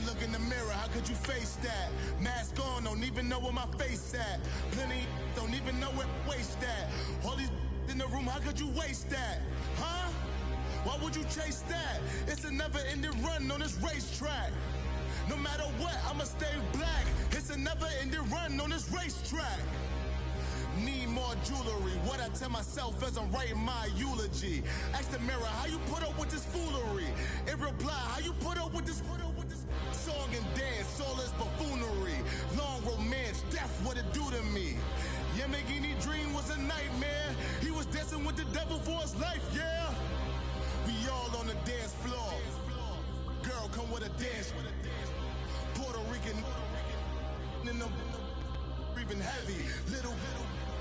look in the mirror, how could you face that? Mask on, don't even know where my face at. Plenty don't even know where waste at. All these in the room, how could you waste that? Huh? Why would you chase that? It's a never-ending run on this racetrack. No matter what, I'ma stay black. It's a never-ending run on this racetrack. Need more jewelry. What I tell myself as I'm writing my eulogy. Ask the mirror, how you put up with this foolery? In reply, how you put up with this song and dance, all this buffoonery. Long romance, death, what it do to me? Yamagini dream was a nightmare. He was dancing with the devil for his life, yeah. We all on the dance floor. Girl, come with a dance. Puerto Rican in the breathing heavy. Little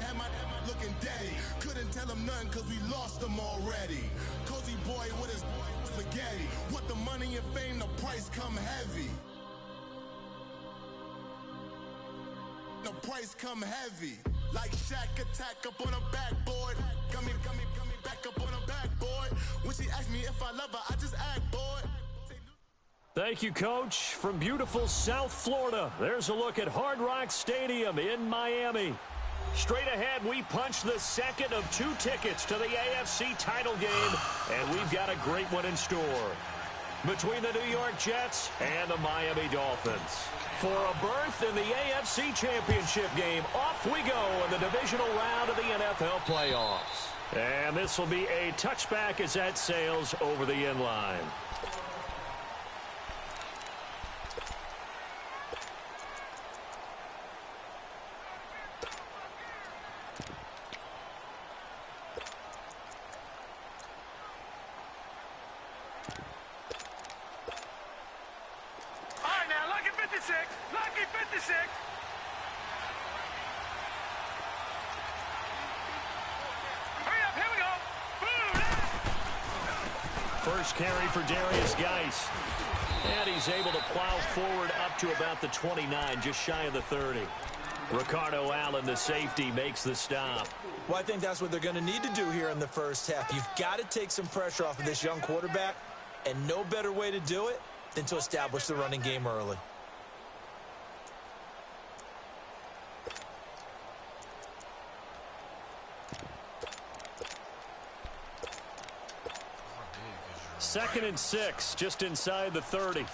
had my looking daddy. Couldn't tell him nothing cause we lost him already. Cozy boy with his spaghetti. What the money and fame, the price come heavy. The price come heavy. Like Shaq attack up on a backboard. Coming back up on a backboard. When she asked me if I love her, I just act bored. Thank you, Coach. From beautiful South Florida, there's a look at Hard Rock Stadium in Miami. Straight ahead, we punch the second of 2 tickets to the AFC title game, and we've got a great one in store. Between the New York Jets and the Miami Dolphins. For a berth in the AFC Championship game, off we go in the divisional round of the NFL playoffs. And this will be a touchback as that sails over the inline. Lucky 56. Hurry up, here we go. Boom. First carry for Darius Geis. And he's able to plow forward up to about the 29, just shy of the 30. Ricardo Allen, the safety, makes the stop. Well, I think that's what they're going to need to do here in the first half. You've got to take some pressure off of this young quarterback, and no better way to do it than to establish the running game early. Second and 6, just inside the 30.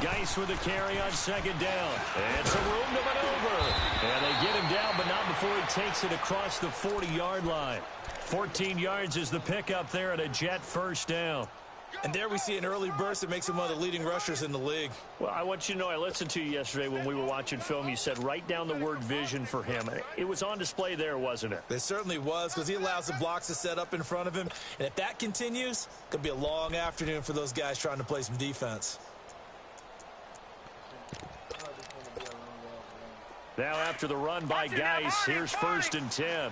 Geis with a carry on second down. And some room to maneuver. And they get him down, but not before he takes it across the 40-yard line. 14 yards is the pickup there at a Jet first down. And there we see an early burst that makes him one of the leading rushers in the league. Well, I want you to know, I listened to you yesterday when we were watching film. You said write down the word vision for him. It was on display there, wasn't it? It certainly was, because he allows the blocks to set up in front of him. And if that continues, it could be a long afternoon for those guys trying to play some defense. Now after the run by Geis, here's first and 10.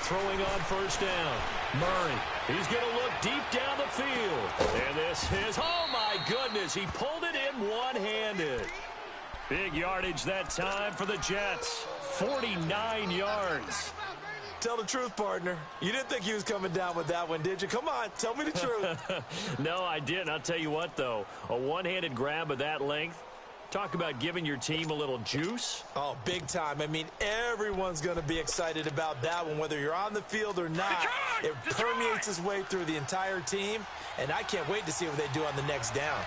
Throwing on first down. Murray, he's going to look deep down the field. And this is, oh my goodness, he pulled it in one-handed. Big yardage that time for the Jets. 49 yards. Tell the truth, partner. You didn't think he was coming down with that one, did you? Come on, tell me the truth. No, I didn't. I'll tell you what, though. A one-handed grab of that length. Talk about giving your team a little juice. Oh, big time. I mean, everyone's going to be excited about that one, whether you're on the field or not. It permeates its way through the entire team, and I can't wait to see what they do on the next down.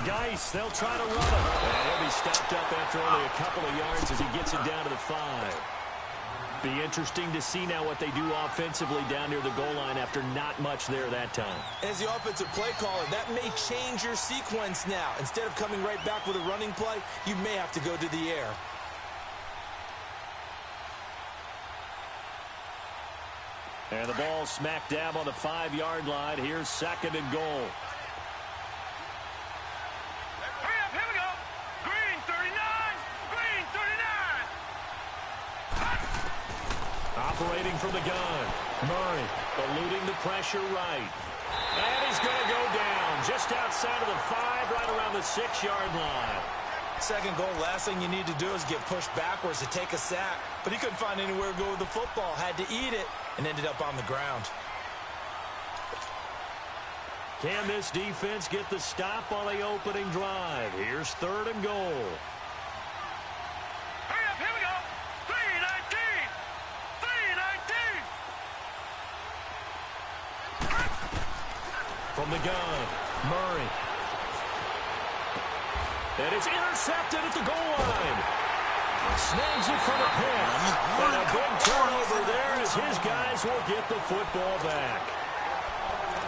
Geis, they'll try to run him. And he'll be stopped up after only a couple of yards as he gets it down to the 5. Be interesting to see now what they do offensively down near the goal line after not much there that time. As the offensive play caller, that may change your sequence now. Instead of coming right back with a running play, you may have to go to the air. And the ball smack dab on the 5-yard line. Here's second and goal. Operating from the gun. Murray eluding the pressure right. And he's going to go down just outside of the 5, right around the 6-yard line. Second goal, last thing you need to do is get pushed backwards to take a sack. But he couldn't find anywhere to go with the football. Had to eat it and ended up on the ground. Can this defense get the stop on the opening drive? Here's 3rd and goal. Hurry up, here we go. 3-19. 3-19. From the gun, Murray. And it's intercepted at the goal line. Snags it from the pin. And a big turnover there as his guys will get the football back.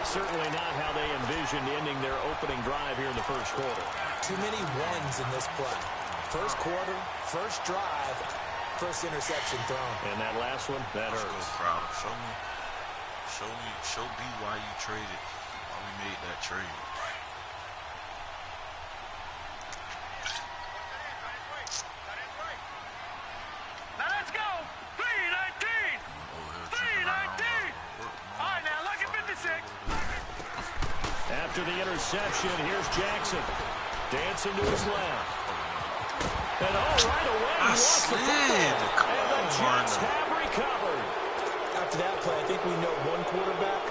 Certainly not how they envisioned ending their opening drive here in the first quarter. Too many ones in this play. First quarter, first drive, first interception thrown. And that last one, that hurts. Let's go, Crowder. Show B why you traded, why we made that trade. Now let's go. 3-19. 3-19. All right, now look at 56. After the interception, here's Jackson. Dancing to his left. And right away, he lost the football. And the Jets have recovered. After that play, I think we know one quarterback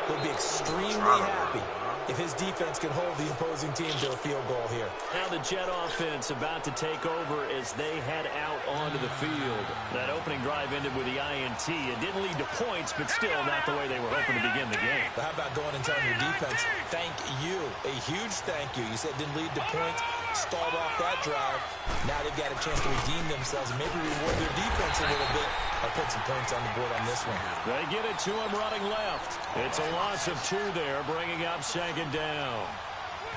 will be extremely happy if his defense can hold the opposing team to a field goal here. Now the Jet offense about to take over as they head out onto the field. That opening drive ended with the INT. It didn't lead to points, but still not the way they were hoping to begin the game. But how about going and telling your defense, thank you, a huge thank you. You said it didn't lead to points, stalled off that drive. Now they've got a chance to redeem themselves and maybe reward their defense a little bit or put some points on the board on this one. They get it to him running left. It's a loss of 2 there, bringing up 2nd down.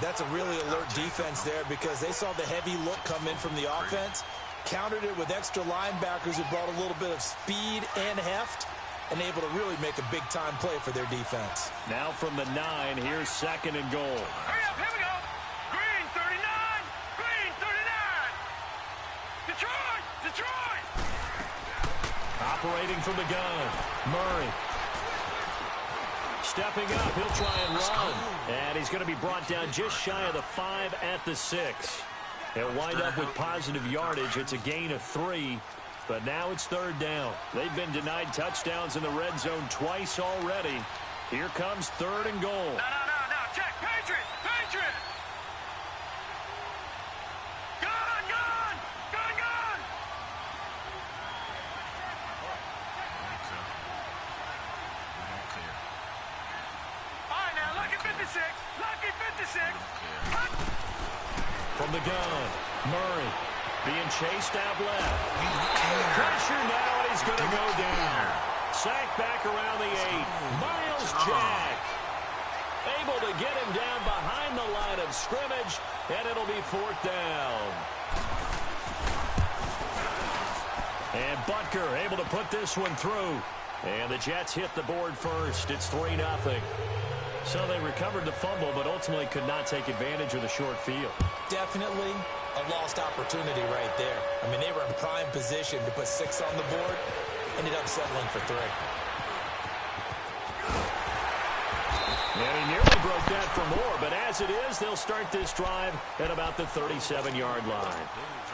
That's a really alert defense there because they saw the heavy look come in from the offense, countered it with extra linebackers who brought a little bit of speed and heft, and able to really make a big-time play for their defense. Now from the 9, here's 2nd and goal. Hurry up, here we go. Green 39. Green 39. Detroit. Detroit. Operating from the gun, Murray. Stepping up, he'll try and run. And he's going to be brought down just shy of the 5 at the 6. He'll wind up with positive yardage. It's a gain of 3, but now it's 3rd down. They've been denied touchdowns in the red zone twice already. Here comes 3rd and goal. No. Check. Patriot. Patriot. Gun. All right, now lucky 56. Lucky 56. From the gun, Murray being chased out left. Pressure now, and he's going to go down. Sacked back around the 8. Miles Jack able to get him down behind the line of scrimmage, and it'll be 4th down. And Butker able to put this one through. And the Jets hit the board first. It's 3-0. So they recovered the fumble, but ultimately could not take advantage of the short field. Definitely a lost opportunity right there. I mean, they were in prime position to put 6 on the board. Ended up settling for 3. And he nearly broke that for more, but as it is, they'll start this drive at about the 37-yard line.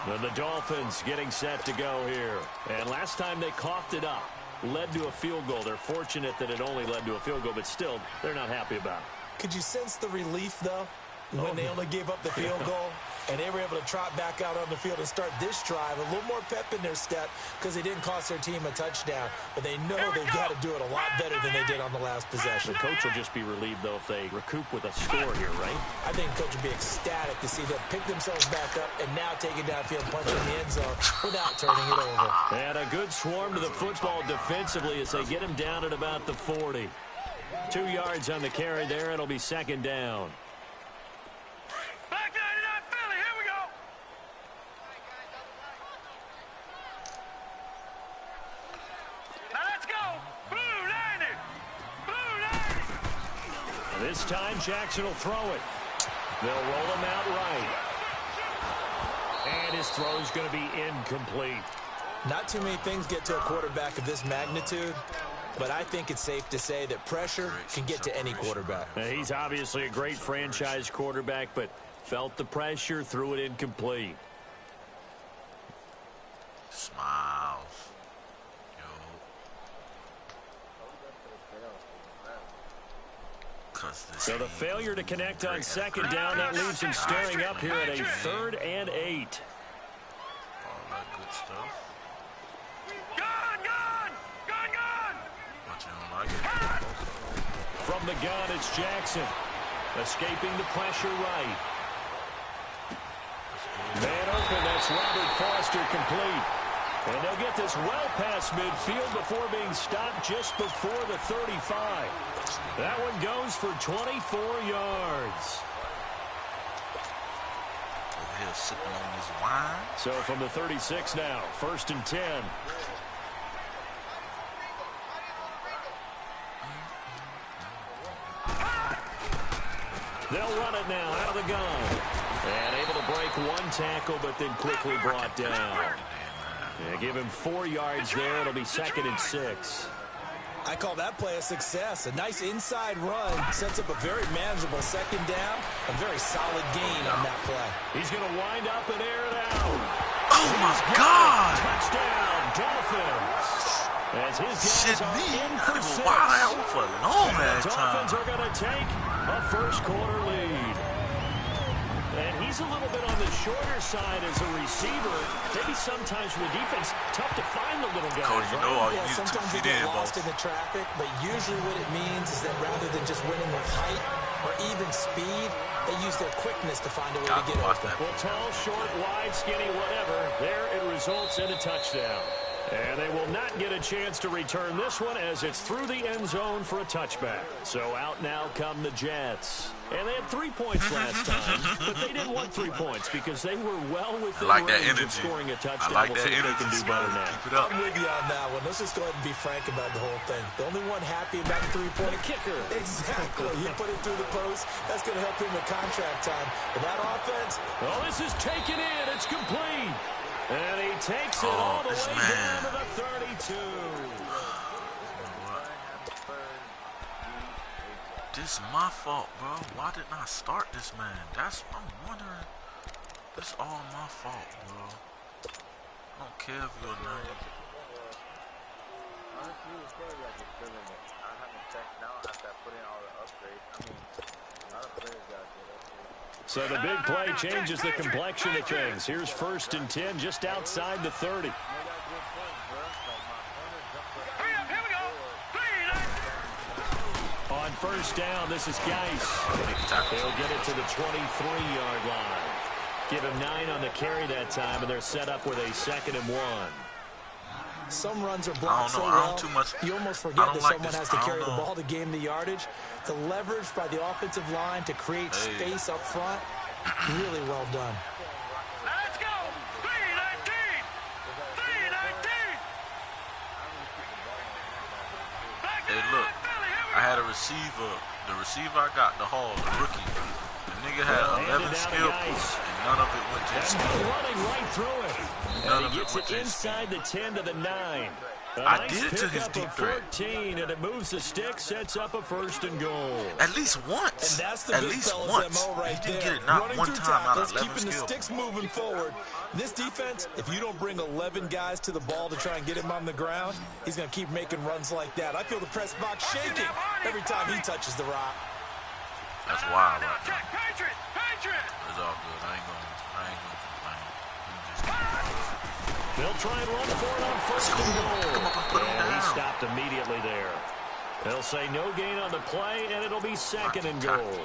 And the Dolphins getting set to go here. And last time they coughed it up, led to a field goal. They're fortunate that it only led to a field goal, but still, they're not happy about it. Could you sense the relief, though, when they only gave up the field goal? And they were able to trot back out on the field and start this drive. A little more pep in their step because they didn't cost their team a touchdown. But they know they've got to do it a lot better than they did on the last possession. The coach will just be relieved, though, if they recoup with a score here, right? I think the coach will be ecstatic to see them pick themselves back up and now take it downfield, punch in the end zone without turning it over. And a good swarm to the football defensively as they get him down at about the 40. 2 yards on the carry there. It'll be 2nd down. Back 99 Philly, here we go. Now let's go. Blue 90. Blue 90. This time Jackson will throw it. They'll roll him out right. And his throw is going to be incomplete. Not too many things get to a quarterback of this magnitude, but I think it's safe to say that pressure can get to any quarterback. He's obviously a great franchise quarterback, but felt the pressure, threw it incomplete. Smiles. So the failure to connect on second down, that leaves him staring up here at a 3rd and 8. All that good stuff. Gun! But you don't like it. From the gun, it's Jackson. Escaping the pressure right. Man open, that's Robert Foster complete. And they'll get this well past midfield before being stopped just before the 35. That one goes for 24 yards. Over here sipping on this wine. So from the 36 now, 1st and 10. They'll run it now out of the gun. And able to break one tackle, but then quickly brought down. Yeah, give him 4 yards there. It'll be 2nd and 6. I call that play a success. A nice inside run sets up a very manageable 2nd down. A very solid gain on that play. He's going to wind up and air it out. Oh, my God. Touchdown, Dolphins. As his guys are in for 6. For long the Dolphins are going to take a first-quarter lead. And he's a little bit on the shorter side as a receiver. Maybe sometimes with defense, tough to find the little guys. Cody, you know all you Yeah, need to sometimes feet they get in, lost boss. in the traffic, but usually what it means is that rather than just winning with height or even speed, they use their quickness to find a way to get open. Well, tall, short, wide, skinny, whatever. There it results in a touchdown. And they will not get a chance to return this one as it's through the end zone for a touchback. So out now come the Jets. And they had 3 points last time, but they didn't want 3 points because they were well within range of scoring a touchdown. I like we'll that see if energy. they can do better now. Keep it up. I'm with you on that one. Let's just go ahead and be frank about the whole thing. The only one happy about the 3-point kicker. Exactly. He put it through the post. That's going to help him with contract time. But that offense. Well, this is taken in. It's complete. And he takes it all the way down to the 32. This is my fault, bro. Why didn't I start this man? I'm wondering. It's all my fault, bro. I don't care if you're a name. So the big play changes the complexion of things. Here's 1st and 10 just outside the 30. On 1st down, this is Geis. They'll get it to the 23-yard line. Give him 9 on the carry that time, and they're set up with a 2nd and 1. Some runs are blocked so I well, don't too much. you almost forget that like someone this. has to carry the ball to gain the yardage. The leverage by the offensive line to create space up front, really well done. Let's go! 319! 319! Hey, look. I had a receiver. The receiver I got, the Hall, the rookie. The nigga had 11 skill points, and none of it went to his That's team. running right through it. None And of he it gets went it to his inside the 10 to the 9. I did it to his deep threat. 14, and it moves the stick, sets up a 1st and goal. At least once. And that's the At big least fella's once. MO right He didn't there. get it not Running one through time out of tackles, 11 keeping the skill. sticks moving forward. This defense, if you don't bring 11 guys to the ball to try and get him on the ground, he's going to keep making runs like that. I feel the press box shaking every time he touches the rock. That's wild right now. Patriot! Patriot! It's all good. I ain't gonna complain. They'll try and run for it on 1st and goal. And he stopped immediately there. They'll say no gain on the play, and it'll be 2nd and goal.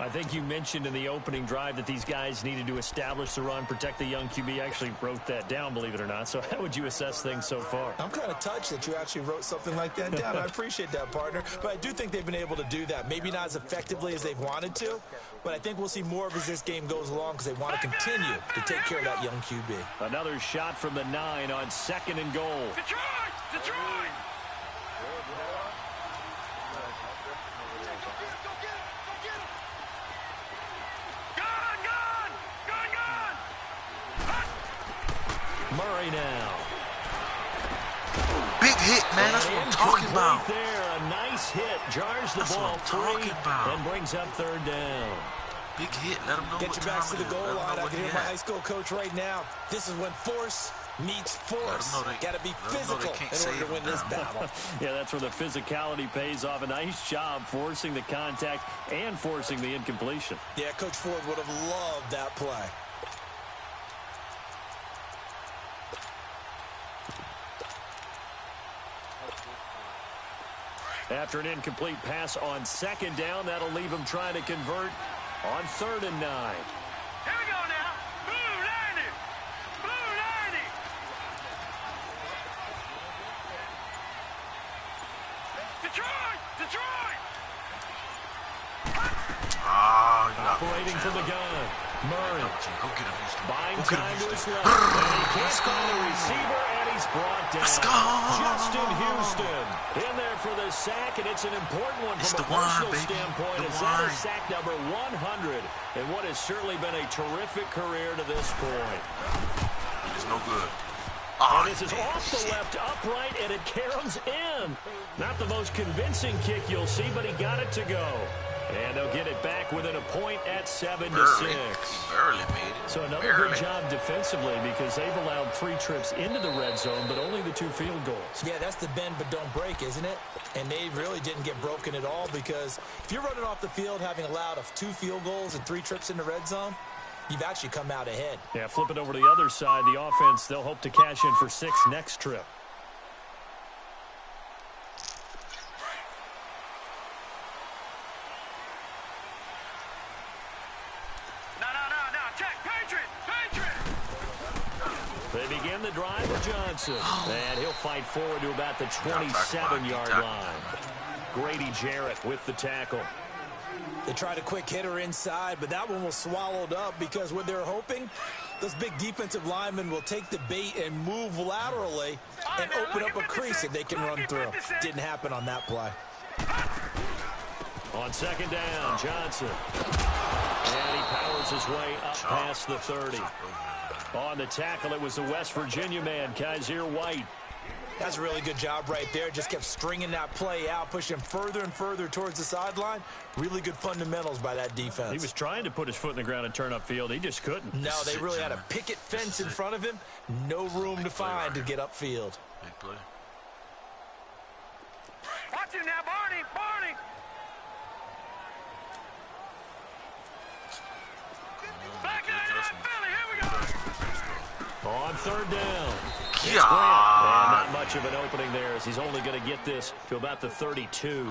I think you mentioned in the opening drive that these guys needed to establish the run, protect the young QB. I actually wrote that down, believe it or not. So how would you assess things so far? I'm kind of touched that you actually wrote something like that down. I appreciate that, partner. But I do think they've been able to do that. Maybe not as effectively as they've wanted to, but I think we'll see more of as this game goes along because they want to continue to take care of that young QB. Another shot from the 9 on 2nd and goal. Detroit! Detroit! Murray play now. Big hit, man. That's what I'm talking about. There, a nice hit. Jars the ball free and brings up third down. Big hit. Let them know Get your backs to the goal line. I can hear my high school coach right now. This is when force meets force. Got to be physical in order to win this battle. Yeah, that's where the physicality pays off. A nice job forcing the contact and forcing the incompletion. Yeah, Coach Ford would have loved that play. After an incomplete pass on second down, that'll leave him trying to convert on 3rd and 9. Here we go now. Blue 90. Blue 90. Detroit. Detroit. Operating from the gun. Murray. Go get him, Houston. Buying time to his left. And he can't find the receiver, and he's brought down. Let's go. Justin Houston in there for the sack, and it's an important one from a personal standpoint. As that is sack number 100, and what has certainly been a terrific career to this point. It's no good. And this is off the left upright, and it caroms in. Not the most convincing kick you'll see, but he got it to go. And they'll get it back within a point at 7-6. Barely made it. So another good job defensively because they've allowed 3 trips into the red zone, but only the 2 field goals. Yeah, that's the bend but don't break, isn't it? And they really didn't get broken at all because if you're running off the field having allowed 2 field goals and 3 trips in the red zone, you've actually come out ahead. Yeah, flip it over to the other side. The offense, they'll hope to cash in for 6 next trip. They begin the drive with Johnson. And he'll fight forward to about the 27-yard line. Grady Jarrett with the tackle. They tried a quick hitter inside, but that one was swallowed up because what they're hoping, those big defensive linemen will take the bait and move laterally and open up a crease that they can run through. Didn't happen on that play. On second down, Johnson. And he powers his way up past the 30. On the tackle, it was the West Virginia man, Kaiser White. That's a really good job right there. Just kept stringing that play out, pushing him further and further towards the sideline. Really good fundamentals by that defense. He was trying to put his foot in the ground and turn upfield. He just couldn't. No, they really had a picket fence in front of him. No room to find to get upfield. Big play. Watch him now, Barney. Barney. Back in Philly. Here we go. On third down. Yeah. And not much of an opening there as he's only going to get this to about the 32.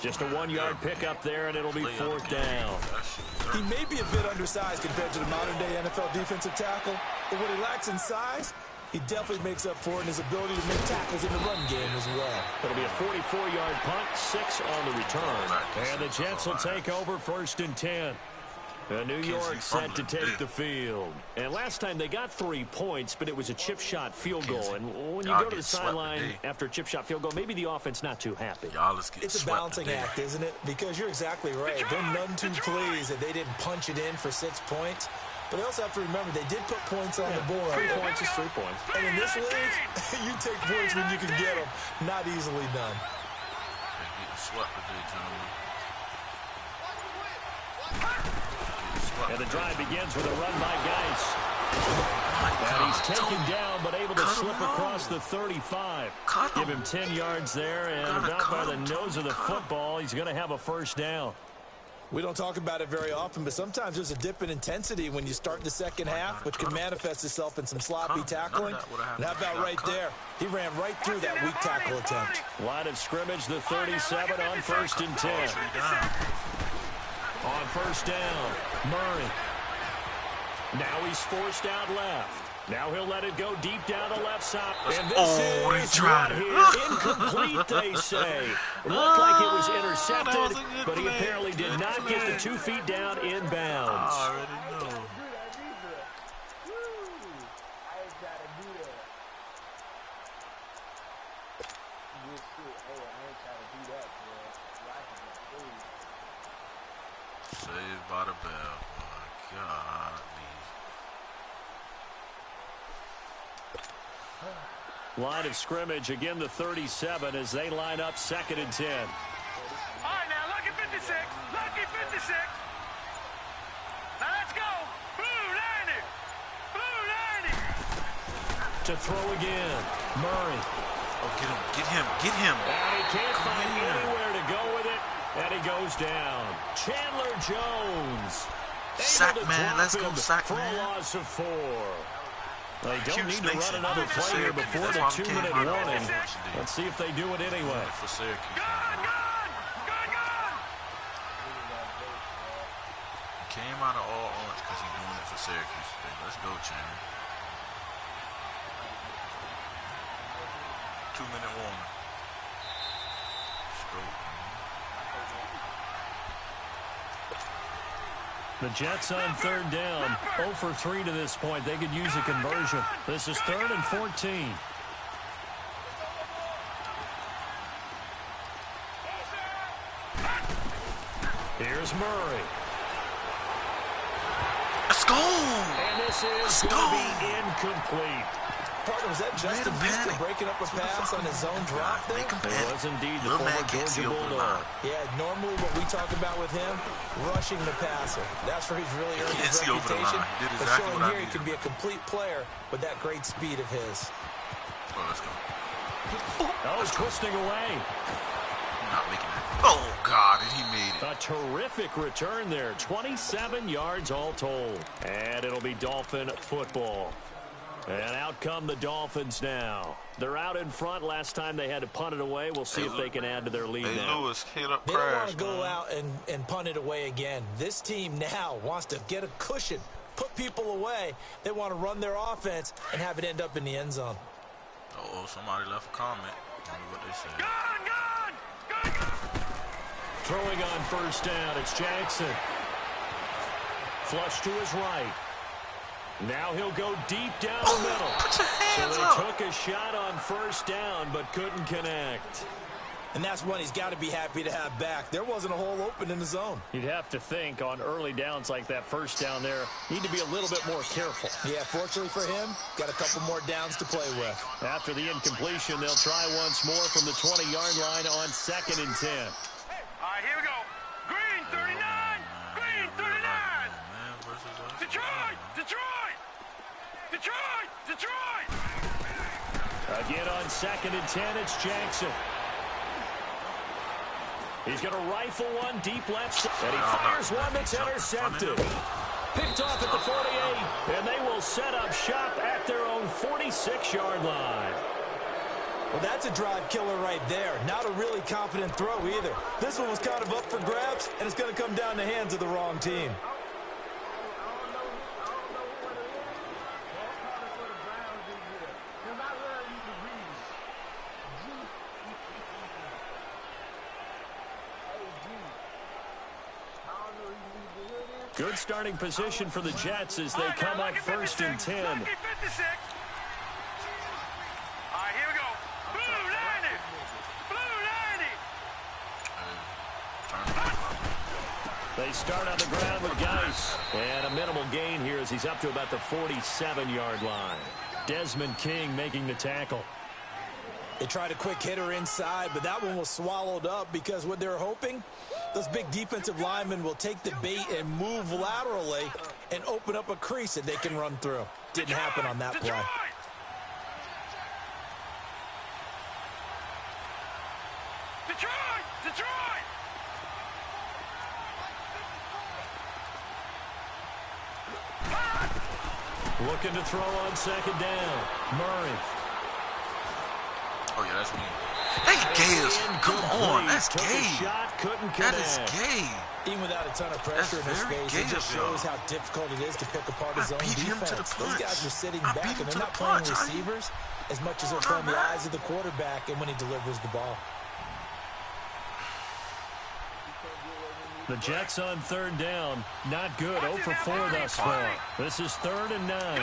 Just a 1-yard pickup there, and it'll be 4th down. He may be a bit undersized compared to the modern-day NFL defensive tackle, but what he lacks in size, he definitely makes up for it in his ability to make tackles in the run game as well. It'll be a 44-yard punt, 6 on the return. And the Jets will take over 1st and 10. New York set to take the field. And last time they got 3 points, but it was a chip shot field goal. And when you go to the sideline after a chip shot field goal, maybe the offense not too happy. It's a balancing act, isn't it? Because you're exactly right. They're none too pleased that they didn't punch it in for 6 points. But they also have to remember they did put points on the board. 3 points is 3 points. And in this league, you take points when you can get them. Not easily done. They're getting swept today, gentlemen. And the drive begins with a run by Geis. And he's taken down, but able to slip across the 35. Give him 10 yards there, and about by the nose of the football, he's going to have a 1st down. We don't talk about it very often, but sometimes there's a dip in intensity when you start the second half, which can manifest itself in some sloppy tackling. And how about right there? He ran right through that weak tackle attempt. Line of scrimmage, the 37 on 1st and 10. On 1st down, Murray. Now he's forced out left. Now he'll let it go deep down the left side. And this is right here. Incomplete, they say. It looked like it was intercepted, but he apparently did not get the 2 feet down inbounds. I already know. Saved by the bell. My God. Line of scrimmage, again the 37 as they line up 2nd and 10. All right, now, lucky 56. Lucky 56. Now, let's go. Blue 90. Blue 90. To throw again. Murray. Oh, get him. And he can't find anywhere to go with it. And he goes down. Chandler Jones. Sack man, let's go sack man. For a loss of 4. They don't need to run another play here before the 2-minute warning. Let's see if they do it anyway. For Syracuse. Came out of all orange because he's doing it for Syracuse today. Let's go, Chandler. 2-minute warning. Let's go. The Jets on 3rd down. 0 for 3 to this point. They could use a conversion. This is 3rd and 14. Here's Murray. Let's go! And this is going to be incomplete. Partner, was that Justin Houston breaking up a pass on his own drop there? It was indeed the former Georgia Bulldog. Yeah, normally what we talk about with him, rushing the passer. That's where he's really earned his reputation. But showing here he can be a complete player with that great speed of his. Oh, let's go. Oh, twisting away. Not making it. Oh, God, and he made it. A terrific return there. 27 yards all told. And it'll be Dolphin football. And out come the Dolphins now. They're out in front. Last time they had to punt it away. We'll see if they can add to their lead now. Lewis hit up they crash, don't want to go out and punt it away again. This team now wants to get a cushion, put people away. They want to run their offense and have it end up in the end zone. Uh-oh, somebody left a comment. I wonder what they said. Gun! Throwing on 1st down, it's Jackson. Flush to his right. Now he'll go deep down the middle. Put your hands so they up. took a shot on 1st down, but couldn't connect. And that's one he's got to be happy to have back. There wasn't a hole open in the zone. You'd have to think on early downs like that 1st down there, need to be a little bit more careful. Yeah, fortunately for him, got a couple more downs to play with. After the incompletion, they'll try once more from the 20-yard line on 2nd and 10. All right, here we go. Green 39. Green 39. Detroit. Again on 2nd and 10, it's Jackson. He's going to rifle one deep left, and he fires one that's intercepted. Picked off at the 48, and they will set up shop at their own 46-yard line. Well, that's a drive killer right there. Not a really confident throw either. This one was kind of up for grabs, and it's going to come down the hands of the wrong team. Good starting position for the Jets as they come up 1st and 10. Lucky 56. All right, here we go. Blue 90. Blue 90. They start on the ground with Geis. And a minimal gain here as he's up to about the 47-yard line. Desmond King making the tackle. They tried a quick hitter inside, but that one was swallowed up because what they're hoping, those big defensive linemen will take the bait and move laterally and open up a crease that they can run through. Didn't happen on that play. Detroit! Looking to throw on 2nd down. Murray. Oh, yeah, that's me. Hey, Gales, come on, that's gay. That is gay. Even without a ton of pressure in his face, it just shows how difficult it is to pick apart his own defense. Those guys are sitting back, and they're not playing receivers as much as they're playing the eyes of the quarterback and when he delivers the ball. The Jets on 3rd down. Not good. 0 for 4 thus far. This is 3rd and 9.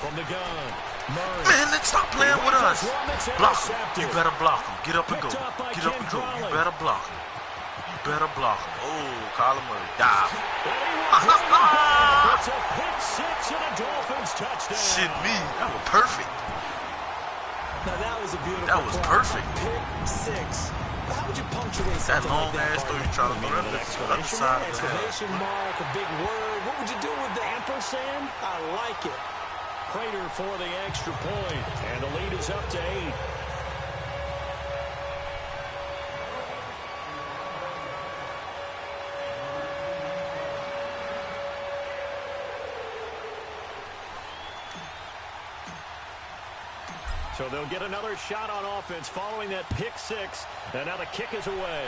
From the gun, Murray. Man, then stop playing with us. Block him. You intercepted. better block him. Get up and go. Picked up by Get up and go. You Kendrelli. better block him. You better block him. Oh, Kyler Murray. Dive. It's a pick six and a Dolphins touchdown. Shit me. That was perfect. Now, that was a beautiful That was play. perfect. Pick six. How would you punctuate That something long like that? ass throw you try to throw that other side of the head. Exclamation mark, a big word. What would you do with that? Ampersand. I like it. Prater for the extra point, and the lead is up to 8. So they'll get another shot on offense following that pick six, and now the kick is away.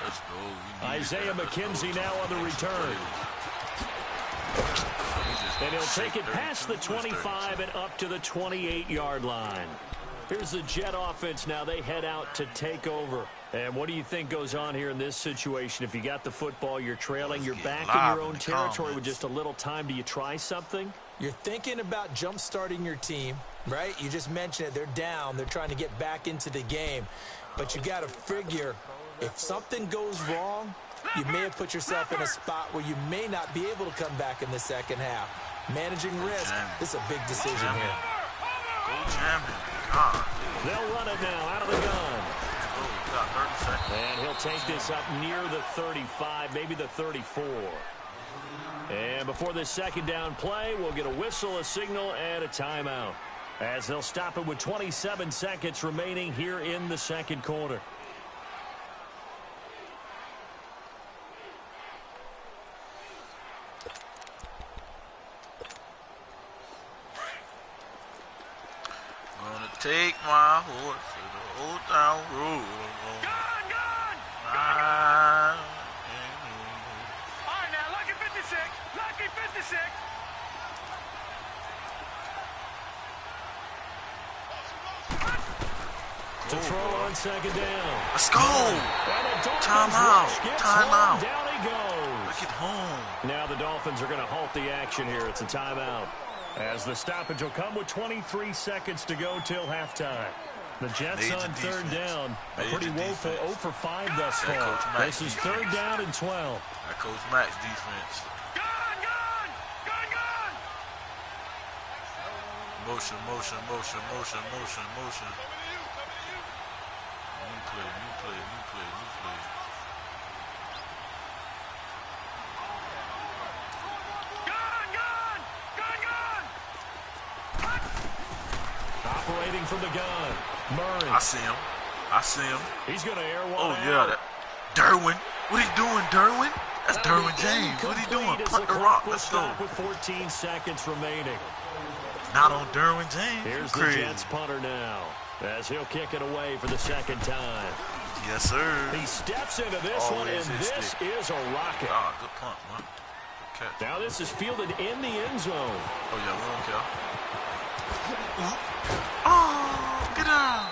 Let's go. Isaiah McKenzie now on the return. And he'll take it past the 25 and up to the 28-yard line. Here's the Jet offense now. They head out to take over. And what do you think goes on here in this situation? If you got the football, you're trailing, you're back in your own territory with just a little time. Do you try something? You're thinking about jump-starting your team, right? You just mentioned it. They're down. They're trying to get back into the game. But you got to figure, if something goes wrong, you may have put yourself in a spot where you may not be able to come back in the second half. Managing risk, this is a big decision here. Go jam him. God. They'll run it now out of the gun. Oh, you got 30 seconds. And he'll take this up near the 35, maybe the 34. And before this second down play, we'll get a whistle, a signal, and a timeout, as they'll stop it with 27 seconds remaining here in the second quarter. Gonna take my horse to the old town road. Gone, gone! Ah. All right, now, lucky 56. Lucky 56. To throw on second down. Let's go. And a Dolphins Timeout. rush gets Timeout. home. Down he goes. Look at home. Now the Dolphins are going to halt the action here. It's a timeout, as the stoppage will come with 23 seconds to go till halftime. The Jets Major on third defense. down. A Major pretty woeful defense. 0 for 5 thus That far. Coach Mack This is defense. third down and 12. That Coach Mack's defense. Gone, gone! Gone, gone! Motion, motion, motion, motion, motion, motion. New play, new play, new play, new play. Gone, gone! Gone, gone! Operating from the gun. Murray. I see him. I see him. He's going to air one Oh, out. yeah. That. Derwin. What he doing, Derwin? That's Derwin James. What he doing? Incomplete as Punt the clock rock. will Let's go. stop with 14 seconds remaining. Not on Derwin James. Here's the Crazy. Jets punter now, as he'll kick it away for the second time. Yes, sir. He steps into this one, and Always his this stick. is a rocket. Ah, good punt, man. Good catch. Now this is fielded in the end zone. Oh, yeah, we don't care. Oh, get out.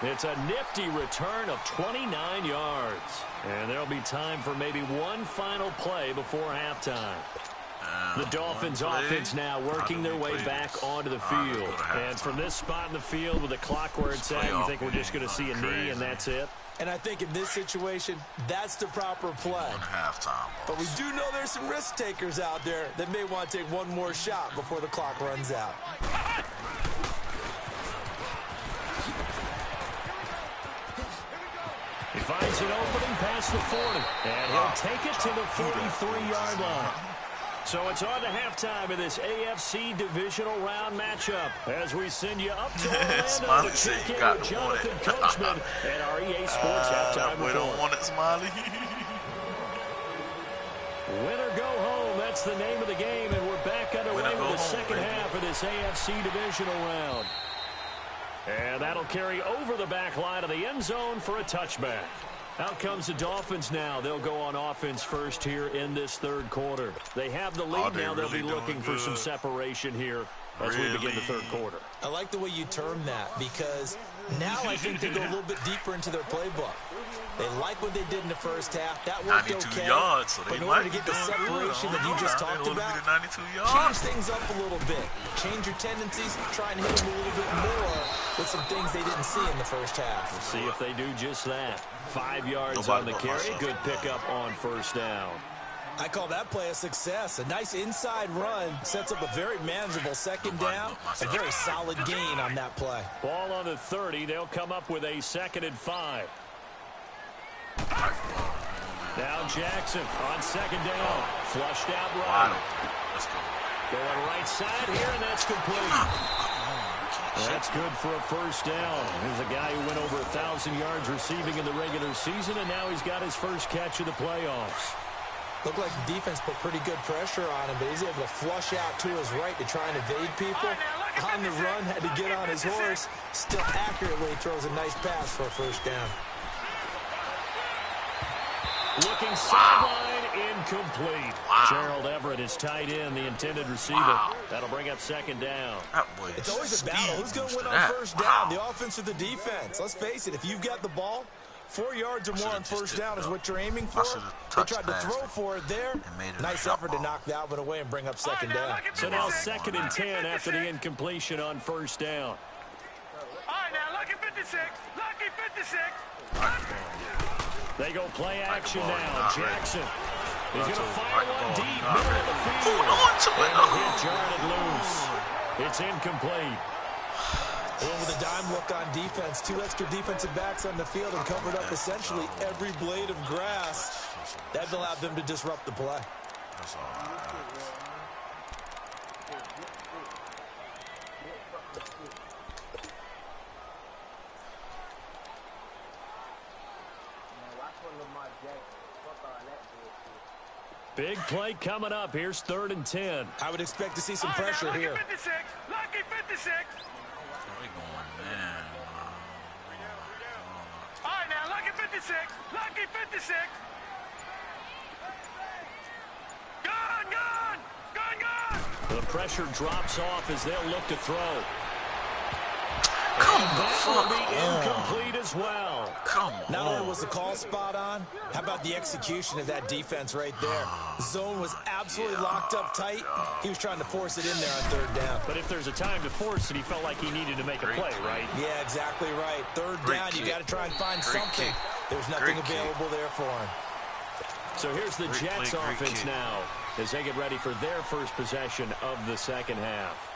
It's a nifty return of 29 yards. And there'll be time for maybe one final play before halftime. The Dolphins offense now working their way back onto the field. And from this spot in the field with the clock where it's at, you think we're just going to see a knee and that's it? And I think in this situation, that's the proper play. Halftime. But we do know there's some risk takers out there that may want to take one more shot before the clock runs out. He finds an opening past the 40, and he'll take it to the 43-yard line. So it's on to halftime of this AFC divisional round matchup as we send you up to Orlando to check in with Jonathan Coachman at our EA Sports halftime We don't report. want it, Smiley. Win or go home, that's the name of the game, and we're back underway with the second half of this AFC divisional round. And that'll carry over the back line of the end zone for a touchback. Out comes the Dolphins now. They'll go on offense first here in this third quarter. They have the lead now. They'll be looking for some separation here as we begin the third quarter. I like the way you term that because now I think they go a little bit deeper into their playbook. They like what they did in the first half. That worked 92 okay. yards, so they but in might order to be get the doing good. separation that you just talked about, 92 yards. change things up a little bit. Change your tendencies. Try and hit them a little bit more with some things they didn't see in the first half. We'll see if they do just that. 5 yards on the carry. Good pickup on first down. I call that play a success. A nice inside run sets up a very manageable second down. A very solid gain on that play. Ball on the 30. They'll come up with a 2nd and 5. Now Jackson on 2nd down. Flushed out right. Let's go. Going right side here, and that's complete. That's good for a first down. Here's a guy who went over 1,000 yards receiving in the regular season, and now he's got his first catch of the playoffs. Looked like the defense put pretty good pressure on him, but he's able to flush out to his right to try and evade people. On the run, had to get on his horse. Still accurately throws a nice pass for a first down. Looking sideline, incomplete. Gerald Everett is tight end, the intended receiver. That'll bring up 2nd down. It's always a battle. Who's going to win on first down, the offense or the defense? Let's face it, if you've got the ball, 4 yards or more on first down is what you're aiming for. They tried to throw for it there. Nice effort to knock that one away and bring up 2nd down. So now 2nd and 10 after the incompletion on first down. All right, now, lucky 56. Lucky 56. They go play action now. Jackson. He's going to fire one deep, middle of the field. And the hit jarred loose. It's incomplete. And with a dime look on defense, 2 extra defensive backs on the field and covered up essentially every blade of grass. That allowed them to disrupt the play. That's all. Big play coming up. Here's 3rd and 10. I would expect to see some pressure here. Lucky 56. Lucky 56. We're going, man. All right, now, lucky 56. Lucky 56. Gone, gone. Gone, gone. The pressure drops off as they'll look to throw. Come That will be incomplete as well. Not only was the call spot on, how about the execution of that defense right there? Zone was absolutely locked up tight. He was trying to force it in there on 3rd down. But if there's a time to force it, he felt like he needed to make a play, right? Yeah, exactly right. 3rd down, you got to try and find something. There's nothing available there for him. So here's the Jets offense now as they get ready for their first possession of the second half.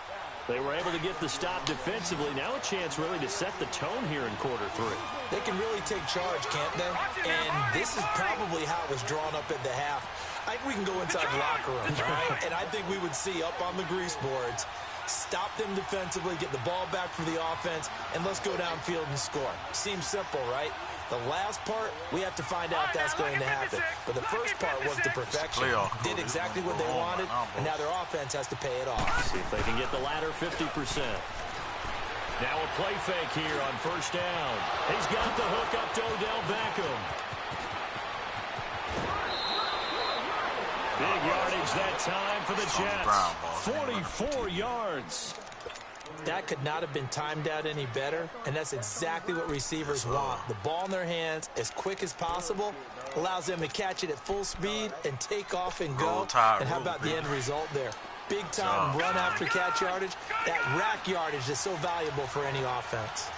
They were able to get the stop defensively. Now a chance really to set the tone here in quarter 3. They can really take charge, can't they? And this is probably how it was drawn up at the half. I think we can go inside the locker room, right? And I think we would see up on the grease boards, stop them defensively, get the ball back for the offense, and let's go downfield and score. Seems simple, right? The last part, we have to find out if that's going to happen. But the first part was to perfection. Did exactly what they wanted, and now their offense has to pay it off. See if they can get the latter 50%. Now a play fake here on first down. He's got the hook up to Odell Beckham. Big yardage that time for the Jets. 44 yards. That could not have been timed out any better, and that's exactly what receivers want. The ball in their hands as quick as possible allows them to catch it at full speed and take off and go. And how about the end result there? Big-time run after catch yardage. That rack yardage is so valuable for any offense.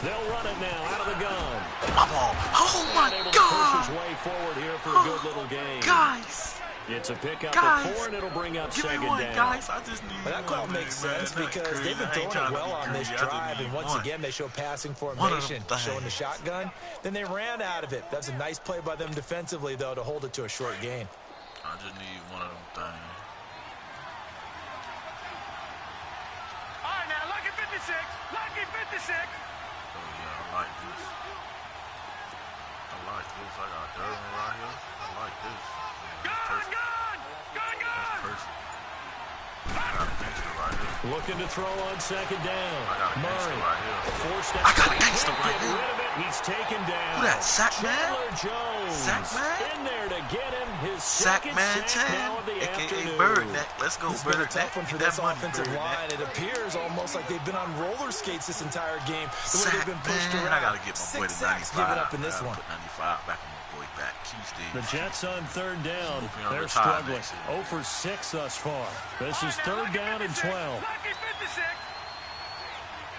They'll run it now out of the gun. Oh, my able God. to push his way forward here for a good little game. Guys. It's a pickup of 4, and it'll bring up Give me 2nd one, down. guys. I just need Well, that call makes sense because they've been throwing it well on this drive, and once again, they show passing formation, showing the shotgun. Then they ran out of it. That's a nice play by them defensively, though, to hold it to a short gain. I just need one of them things. All right, now, lucky 56. Lucky 56. Oh, yeah, I like this. I like this. I got Durham right here. I like this. Gone, gone. Gone, gone. That's perfect. I got a gangster right here. Looking to throw on 2nd down. I got a gangster Murray. right here. Forced I got a gangster right get here. rid of it. He's taken down. Who that, Sack Man? Chandler Jones Sack Man? in there to get him his Sack second man sack 10, now of the a.k.a. afternoon. Bird Neck. Let's go, It's been a Bird tough Neck. one for Get this that money, offensive Bird line. Neck. It appears almost like they've been on roller skates this entire game. The way they've been pushed Man, around. I got to get my boy 6 to sacks 95. given up in this I one. put 95 back on my boy back. Tuesday. The Jets on third down. Hoping I'm They're retired struggling. next 0 year. for 6 thus far. This is third down and 12. Lucky 56.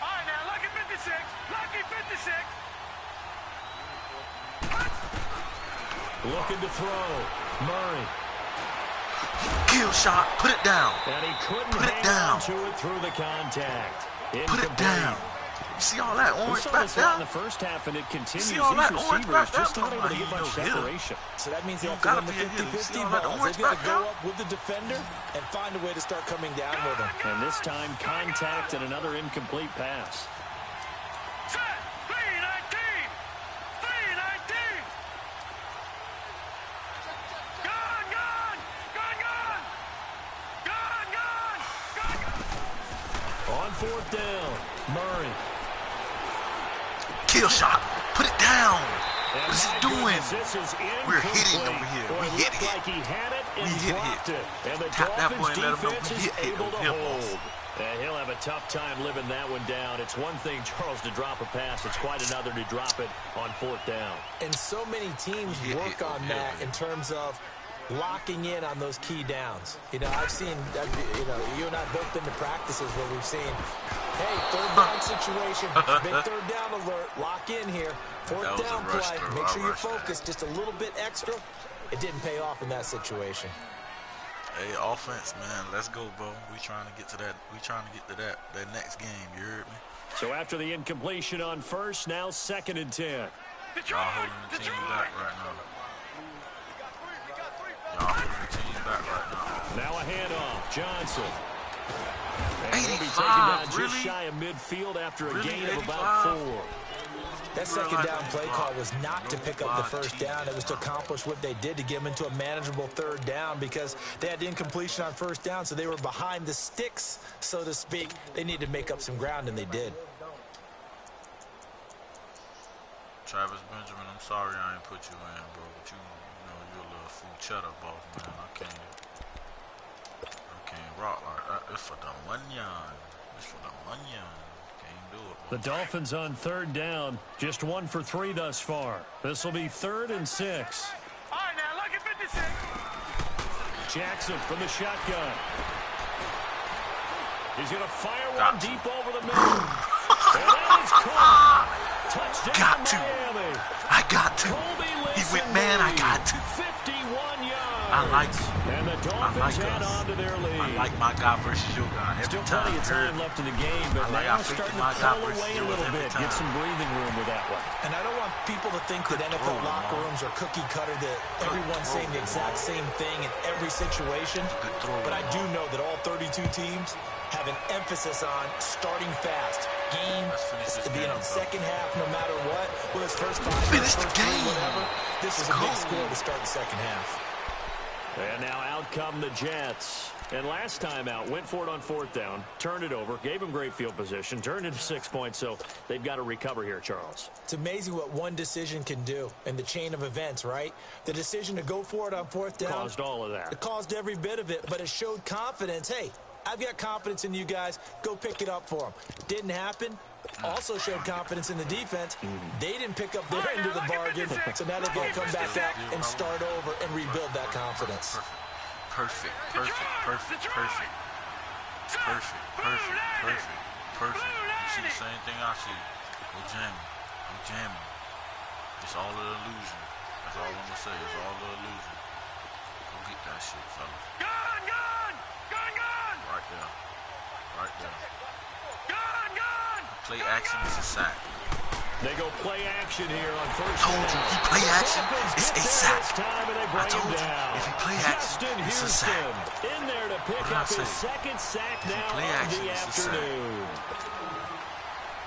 All right, now, lucky 56. Lucky 56. Looking to throw. Murray. Kill shot. Put it down. And he couldn't Put it hang down. on to it through the contact. Put it down. You see all that We orange saw back this out in there? the first half, and it continues. See all These that orange receivers back there? just not able to He get much no hitter. separation. So that means they You have to gotta win the be a hitter. 50-50 See all that balls. orange They've got to back go there? up with the defender and find a way to start coming down with him. And this time, contact and another incomplete pass. Set. 319. 319. Gone, gone. Gone, gone. Gone, gone. Gone, gone. On fourth down, Murray. Kill shot. Put it down. And What is he my doing? goodness, this is We're hitting incomplete. over here. Boy, We it hit looked it. like he had it and We hit dropped it. it. And the Tap that boy Dolphins and let him know defense we is hit it able over to here, boss. hold. And he'll have a tough time living that one down. It's one thing, Charles, to drop a pass. It's quite another to drop it on fourth down. And so many teams Yeah, work yeah, on yeah, that yeah. in terms of locking in on those key downs. You know, I've seen, you and I both been to practices where we've seen, hey, third down situation, big third down alert, lock in here, fourth That was a down rush play, throw. make I sure you're rushed that. focused just a little bit extra. It didn't pay off in that situation. Hey, offense, man. Let's go, bro. We trying to get to that. We trying to get to that next game. You heard me? So after the incompletion on first, now 2nd and 10. Y'all Detroit. holding the team Detroit. back right now. Y'all holding the team back right now. Now a handoff, Johnson. And he'll be 85, taken down just really? shy of midfield after a Really, gain of 85? about 4. That second down play call was not to pick up the first down. It was to accomplish what they did to get them into a manageable third down because they had incompletion on first down, so they were behind the sticks, so to speak. They needed to make up some ground, and they did. Travis Benjamin, I'm sorry I ain't put you in, bro. But you know, you're a little fool cheddar boss, man. I can't rock like that. It's for the money. It's for the money. Can't do it, bro. The Dolphins on third down, just 1 for 3 thus far. This will be 3rd and 6. All right, now, lucky 56. Jackson from the shotgun. He's going to fire Got one to. deep over the middle. And that is caught. Touchdown, Got to. Miami. I got to. Colby He went, man, I got to. 51 yards. I like And the Dolphins like head us. on to their lead. I like my guy versus your guy every Still time. plenty of time left in the game, but I like now our starting 50 to my guy pull versus away a yours little every bit. Get time. some breathing room with that one. And I don't want people to think that Good NFL throw, locker Lamar. rooms are cookie cutter, that everyone's throw, saying the exact same thing in every situation. Good throw, But I do Lamar. know that all 32 teams have an emphasis on starting fast. Game, Let's finish this being game, on bro. second half, no matter what. Whether it's first 5, Finish first the 3, game. whatever. This is a Let's big go. score to start the second half. And now out come the Jets. And last time out, went for it on fourth down, turned it over, gave them great field position, turned into 6 points, so they've got to recover here, Charles. It's amazing what one decision can do in the chain of events, right? The decision to go for it on fourth down. Caused all of that. It caused every bit of it, but it showed confidence. Hey, I've got confidence in you guys. Go pick it up for them. Didn't happen. Also showed confidence in the defense. They didn't pick up their end of the bargain, so now they've got to come back out and start over and rebuild that confidence. Perfect. You see the same thing I see. I'm jamming. It's all an illusion. That's all I'm gonna say. It's all an illusion. Go get that shit, fellas. Gone, gone. Gone, gone. Right there. Gone, gone. Play action is a sack. They go play action here on first Told you, down. if you play action, it's a sack. Time and they I bring told him you, down. if you play action, Justin it's a Houston sack. in there to pick What did I up his say? second sack If you now play of action, the it's a sack. afternoon.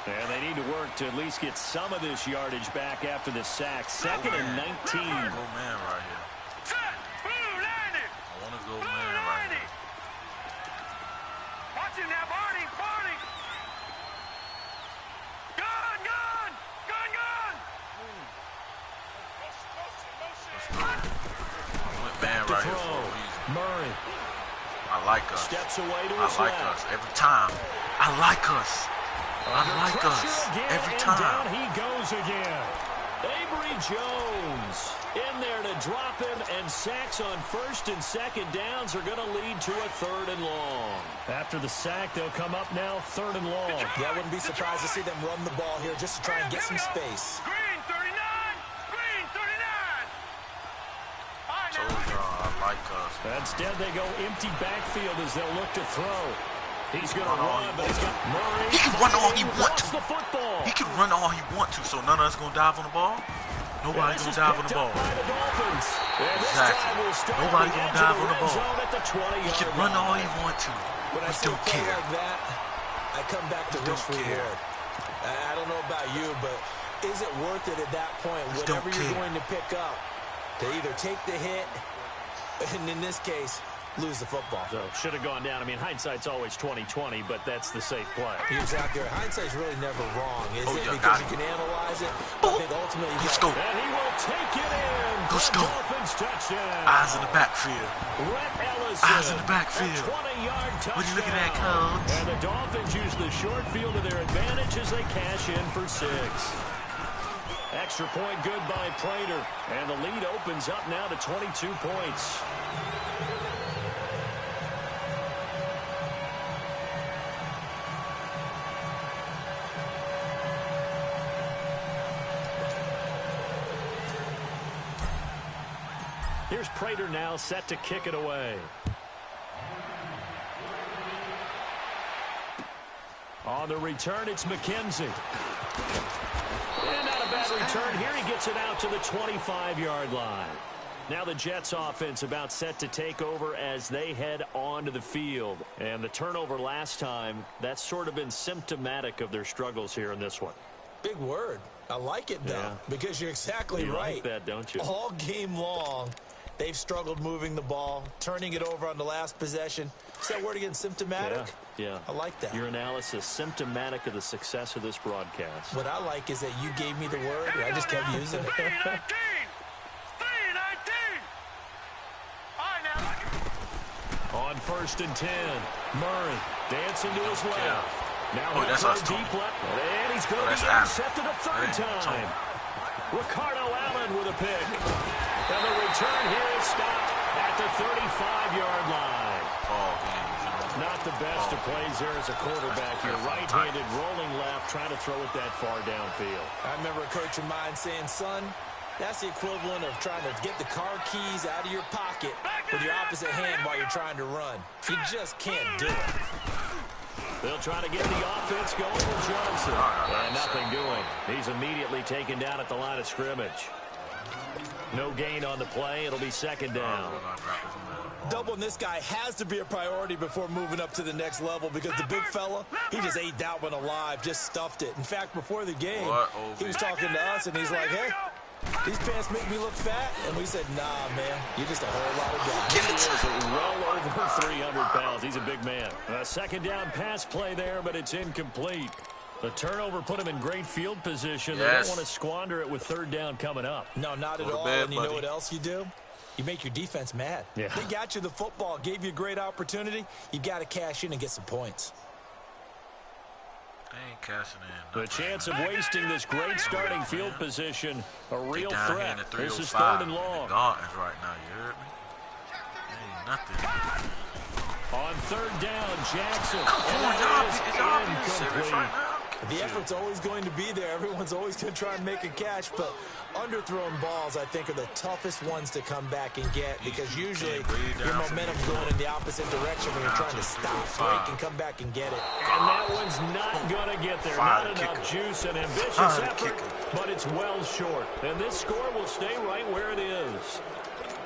And they need to work to at least get some of this yardage back after the sack. Second and 19. Go man right here. Set. Blue landed. I want to go Blue man right landed. here. Watch him now, Barney. Barney. Gone, gone. Gone, gone. Let's go. I went man Murray. I like us. Steps away to I his like left. us every time. I like us. I like us Again, every and time. down he goes again. Avery Jones in there to drop him, and sacks on first and second downs are going to lead to a 3rd and long. After the sack, they'll come up now 3rd and long. Yeah, I wouldn't be surprised to see them run the ball here just to try and get some space. Green 39. Green 39. Told y'all, I like us. Instead, they go empty backfield as they'll look to throw. He's going to run, but he's got Murray. He can run all he wants Lost to. the football. He can run all he wants to, so none of us going to dive on the ball? Nobody's going to dive on the ball. Exactly. Nobody going to dive on the ball. He can run all he wants to. When I We see a don't play care. like that, I come back to risk reward. I don't know about you, but is it worth it at that point, whatever you're going to pick up, to either take the hit, and in this case, lose the football? So should have gone down. I mean, hindsight's always 20/20, but that's the safe play. You're exactly right. Hindsight's really never wrong, is it? yeah, Because got you it. can analyze it. But I think ultimately you Let's got go. And he will take it in. Let's for go. Dolphins touchdown. Eyes in the backfield. Rhett Ellison. Eyes in the backfield. A 20-yard touchdown. What you looking at, Coach? And the Dolphins use the short field to their advantage as they cash in for 6. Extra point good by Prater. And the lead opens up now to 22 points. Here's Prater now set to kick it away. On the return, it's McKenzie. And not a bad return here. He gets it out to the 25-yard line. Now the Jets offense about set to take over as they head onto the field. And the turnover last time, that's sort of been symptomatic of their struggles here in this one. big word. I like it, though, because you're exactly right. You like that, don't you? All game long, they've struggled moving the ball, turning it over on the last possession. Is that word again, symptomatic? Yeah. I like that. Your analysis, symptomatic of the success of this broadcast. What I like is that you gave me the word, and I just kept using it. 319. 319. All right, now. On 1st and 10, Murray dancing to his left. Now that's he'll us, throw Tony. deep left, and he's going to That's be Allen. intercepted a third Hey, Tony. time. Ricardo Allen with a pick. And the return here is stopped at the 35-yard line. Not the best of plays there as a quarterback. You're right-handed, rolling left, trying to throw it that far downfield. I remember a coach of mine saying, son, that's the equivalent of trying to get the car keys out of your pocket with your opposite hand while you're trying to run. You just can't do it. They'll try to get the offense going with Johnson. And nothing doing. He's immediately taken down at the line of scrimmage. No gain on the play. It'll be second down. Doubling this guy has to be a priority before moving up to the next level because the big fella, he just ate that one alive, just stuffed it. In fact, before the game, he was talking to us, and he's like, hey, these pants make me look fat. And we said, nah, man, you're just a whole lot of guys. He is well over 300 pounds. He's a big man. A second down pass play there, but it's incomplete. The turnover put him in great field position. They don't want to squander it with third down coming up. No, not at all. And you know what else you do? You make your defense mad. Yeah. They got you the football, gave you a great opportunity. You got to cash in and get some points. They ain't cashing in. The chance of wasting this great starting field position, a real down here threat. in the This is 305 third and long. Gardens right now, you heard me? Ain't nothing. On third down, Jackson. Come on, y'all being serious right now? The effort's always going to be there. Everyone's always going to try and make a catch, but underthrown balls, I think, are the toughest ones to come back and get because usually your momentum's going in the opposite direction when you're trying to stop, break, and come back and get it. And that one's not going to get there. Not enough juice and ambitious effort, but it's well short. And this score will stay right where it is.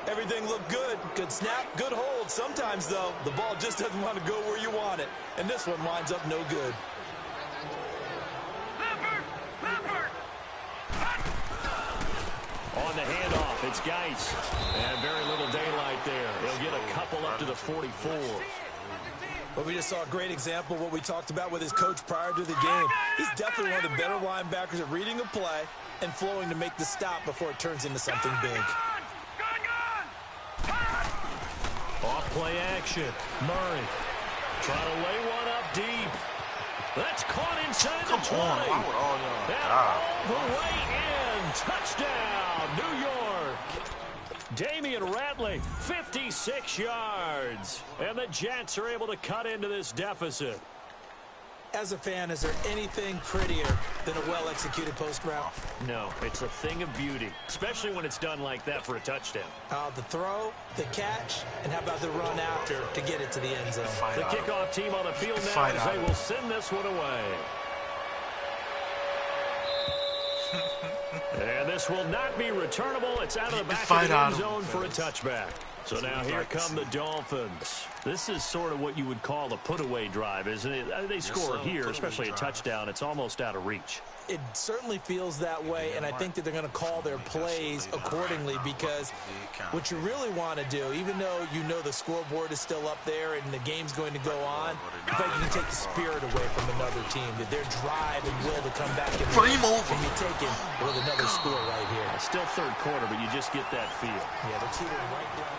Everything looked good. Good snap, good hold. Sometimes, though, the ball just doesn't want to go where you want it. And this one winds up no good. On the handoff, it's Geis. And very little daylight there. He'll get a couple up to the 44. But we just saw a great example of what we talked about with his coach prior to the game. He's definitely one of the better linebackers at reading a play and flowing to make the stop before it turns into something big. Off Play action. Murray trying to lay one up deep. That's caught inside the 20. Why would all y'all all the way in. Touchdown, New York. Damian Ratley, 56 yards. And the Jets are able to cut into this deficit. As a fan, is there anything prettier than a well-executed post route? No, it's a thing of beauty, especially when it's done like that for a touchdown. The throw, the catch, and how about the run after to get it to the end zone? The kickoff team on the field now as they will send this one away. And this will not be returnable. It's out of the back of the end zone for a touchback. So now here come the Dolphins. This is sort of what you would call a put-away drive, isn't it? They score here, especially a touchdown. It's almost out of reach. It certainly feels that way, and I think that they're going to call their plays accordingly because what you really want to do, even though you know the scoreboard is still up there and the game's going to go on, I think you can take the spirit away from another team, that their drive and will to come back and win can be taken with another score right here. Still third quarter, but you just get that feel. Yeah, they're teetering right down.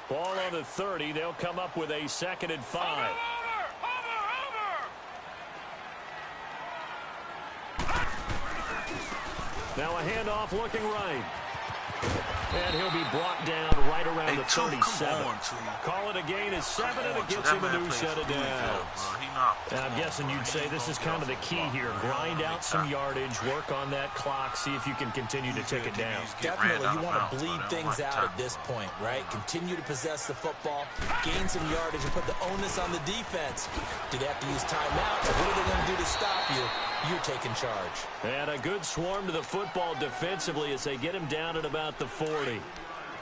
Ball on the 30. They'll come up with a 2nd and 5. Now a handoff looking right. And he'll be brought down right around the 37. Call it a gain of 7, and it gets him a new set of downs. I'm guessing you'd say this is kind of the key here. Grind out some yardage, work on that clock, see if you can continue to tick it down. Definitely, you want to bleed things out at this point, right? Continue to possess the football, gain some yardage, and put the onus on the defense. Do they have to use timeouts, or what are they going to do to stop you? You're taking charge. And a good swarm to the football defensively as they get him down at about the 40.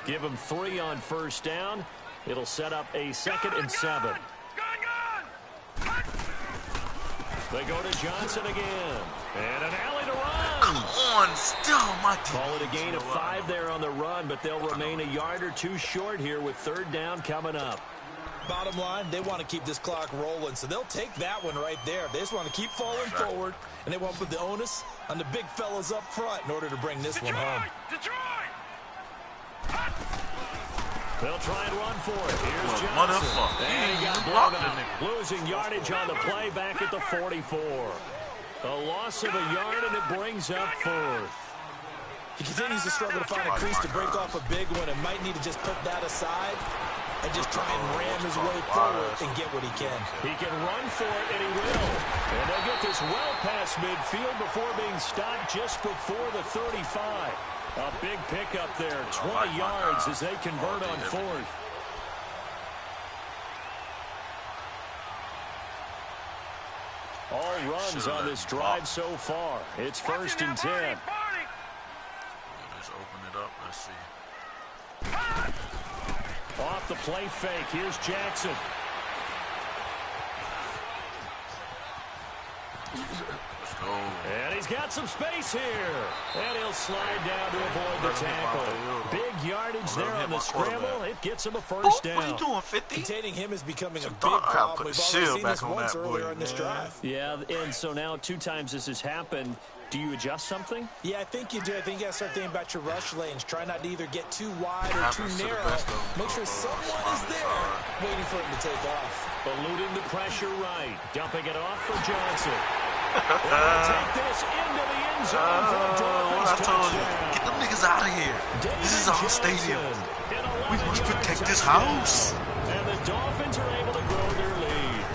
Give him 3 on first down. It'll set up a 2nd and 7. They go to Johnson again. And an alley to run. Come on, still my team. Call it a gain of 5 there on the run, but they'll remain a yard or 2 short here with 3rd down coming up. Bottom line, they want to keep this clock rolling, so they'll take that one right there. They just want to keep falling forward, and they want to put the onus on the big fellas up front in order to bring this one home. They'll try and run for it. Here's Johnson. And he got blocked up. Losing yardage on the play back at the 44. A loss of a yard, and it brings up 4th. He continues to struggle to find a crease to break off a big one and might need to just put that aside and just try and ram his way forward and get what he can. He can run for it, and he will. And they'll get this well past midfield before being stopped just before the 35. A big pickup there, 20 yards as they convert on 4th. All runs on this drive so far. It's 1st and 10. Let's open it up. Let's see. Off the play fake. Here's Jackson. Let's go. And he's got some space here. And he'll slide down to avoid the tackle. Big yardage there on the scramble. It gets him a 1st down. What are you doing, 50? Containing him is becoming a big problem. We've already seen this once earlier in this drive. Yeah, and so now 2 times this has happened. Do you adjust something? Yeah, I think you do. I think you got to start thinking about your rush lanes. Try not to either get too wide or too narrow. Make sure someone is there waiting for him to take off. Eluding the pressure right. Dumping it off for Johnson. Take this into the end zone for a Dolphins touchdown. Get them niggas out of here. This is our stadium. We must protect this house. And the Dolphins are able to grow their lead.